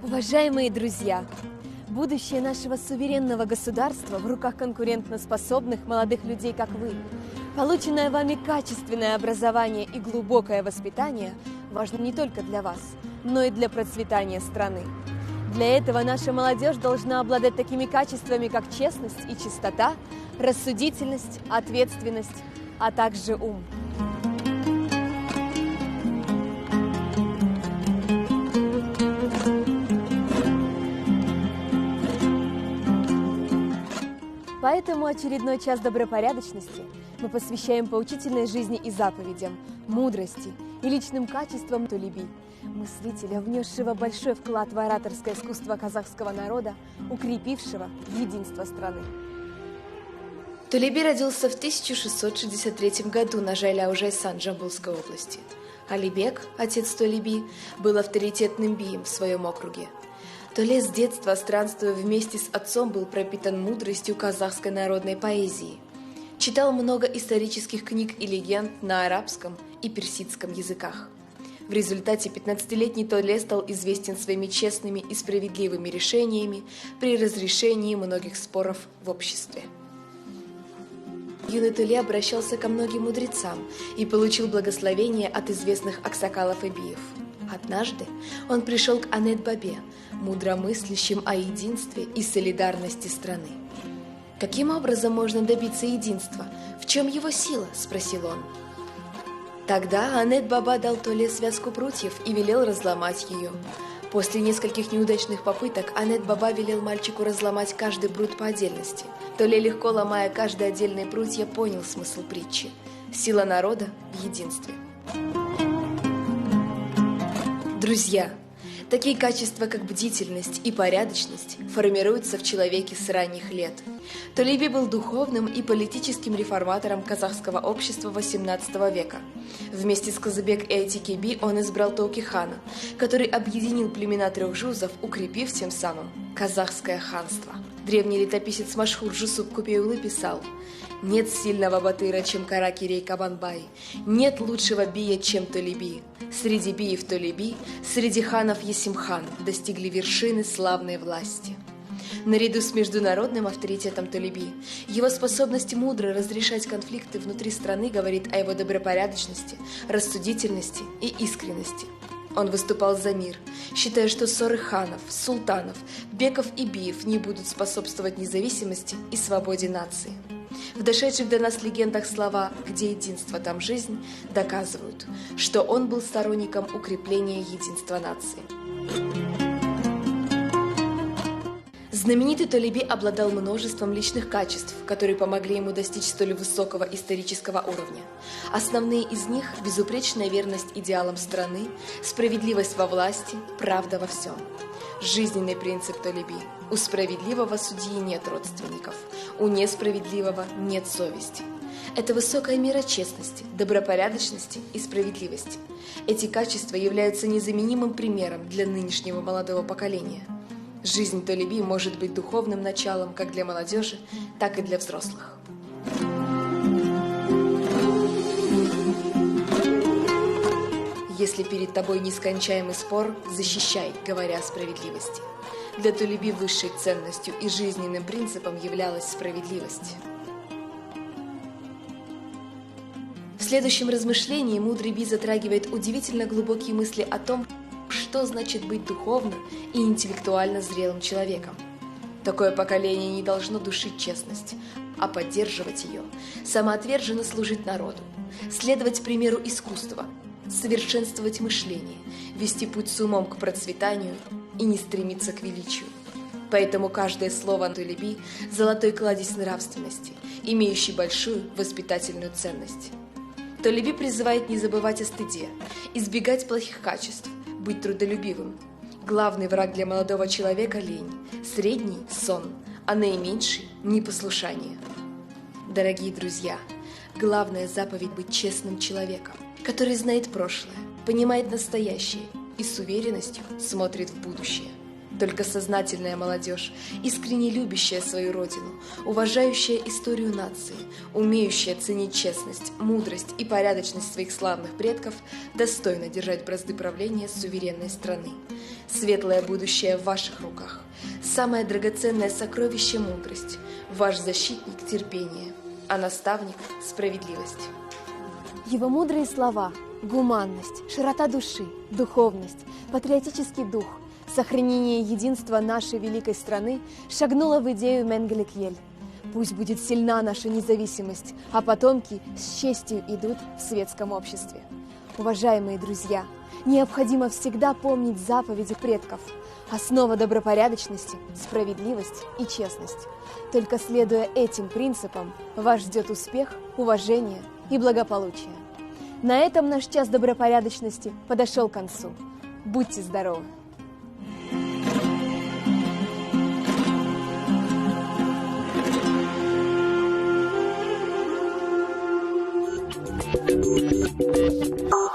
Уважаемые друзья, будущее нашего суверенного государства в руках конкурентоспособных молодых людей, как вы. Полученное вами качественное образование и глубокое воспитание важно не только для вас, но и для процветания страны. Для этого наша молодежь должна обладать такими качествами, как честность и чистота, рассудительность, ответственность, а также ум. Поэтому очередной час добропорядочности мы посвящаем поучительной жизни и заповедям, мудрости и личным качествам Толеби, мыслителя, внесшего большой вклад в ораторское искусство казахского народа, укрепившего единство страны. Толеби родился в 1663 году на Жайляу-Жайсан Джамбулской области. Алибек, отец Толеби, был авторитетным бием в своем округе. Толе с детства, странствуя вместе с отцом, был пропитан мудростью казахской народной поэзии. Читал много исторических книг и легенд на арабском и персидском языках. В результате 15-летний Толе стал известен своими честными и справедливыми решениями при разрешении многих споров в обществе. Юный Толе обращался ко многим мудрецам и получил благословение от известных аксакалов и биев. Однажды он пришел к Анет-Бабе, мудромыслящим о единстве и солидарности страны. «Каким образом можно добиться единства? В чем его сила?» – спросил он. Тогда Анет-Баба дал Толе связку прутьев и велел разломать ее. После нескольких неудачных попыток Анет-Баба велел мальчику разломать каждый прут по отдельности. Толе, легко ломая каждый отдельный прутья, понял смысл притчи. Сила народа в единстве. Друзья, такие качества, как бдительность и порядочность, формируются в человеке с ранних лет. Толеби был духовным и политическим реформатором казахского общества XVIII века. Вместе с Казыбек и Айтекеби он избрал Таукихана, который объединил племена трех жузов, укрепив тем самым казахское ханство. Древний летописец Машхур Жусуп Купейулы писал: «Нет сильного батыра, чем Каракерей Кабанбай, нет лучшего бия, чем Толеби. Среди биев Толеби, среди ханов Есимхан достигли вершины славной власти». Наряду с международным авторитетом Толеби, его способность мудро разрешать конфликты внутри страны говорит о его добропорядочности, рассудительности и искренности. Он выступал за мир, считая, что ссоры ханов, султанов, беков и биев не будут способствовать независимости и свободе нации. В дошедших до нас легендах слова «где единство, там жизнь» доказывают, что он был сторонником укрепления единства нации. Знаменитый Толеби обладал множеством личных качеств, которые помогли ему достичь столь высокого исторического уровня. Основные из них – безупречная верность идеалам страны, справедливость во власти, правда во всем. Жизненный принцип Толеби – у справедливого судьи нет родственников, у несправедливого нет совести. Это высокая мера честности, добропорядочности и справедливости. Эти качества являются незаменимым примером для нынешнего молодого поколения. Жизнь Толеби может быть духовным началом как для молодежи, так и для взрослых. Если перед тобой нескончаемый спор, защищай, говоря о справедливости. Для Толеби высшей ценностью и жизненным принципом являлась справедливость. В следующем размышлении мудрый би затрагивает удивительно глубокие мысли о том, что значит быть духовно и интеллектуально зрелым человеком. Такое поколение не должно душить честность, а поддерживать ее, самоотверженно служить народу, следовать примеру искусства, совершенствовать мышление, вести путь с умом к процветанию и не стремиться к величию. Поэтому каждое слово Толеби – золотой кладезь нравственности, имеющий большую воспитательную ценность. Толеби призывает не забывать о стыде, избегать плохих качеств, быть трудолюбивым. Главный враг для молодого человека – лень, средний – сон, а наименьший – непослушание. Дорогие друзья, главная заповедь – быть честным человеком, который знает прошлое, понимает настоящее и с уверенностью смотрит в будущее. Только сознательная молодежь, искренне любящая свою родину, уважающая историю нации, умеющая ценить честность, мудрость и порядочность своих славных предков, достойна держать бразды правления суверенной страны. Светлое будущее в ваших руках. Самое драгоценное сокровище – мудрость. Ваш защитник – терпение, а наставник – справедливость. Его мудрые слова, гуманность, широта души, духовность, патриотический дух, сохранение единства нашей великой страны шагнуло в идею Менгеле Кьель. Пусть будет сильна наша независимость, а потомки с честью идут в светском обществе. Уважаемые друзья, необходимо всегда помнить заповеди предков. Основа добропорядочности – справедливость и честность. Только следуя этим принципам, вас ждет успех, уважение и благополучие. На этом наш час добропорядочности подошел к концу. Будьте здоровы! Thank you.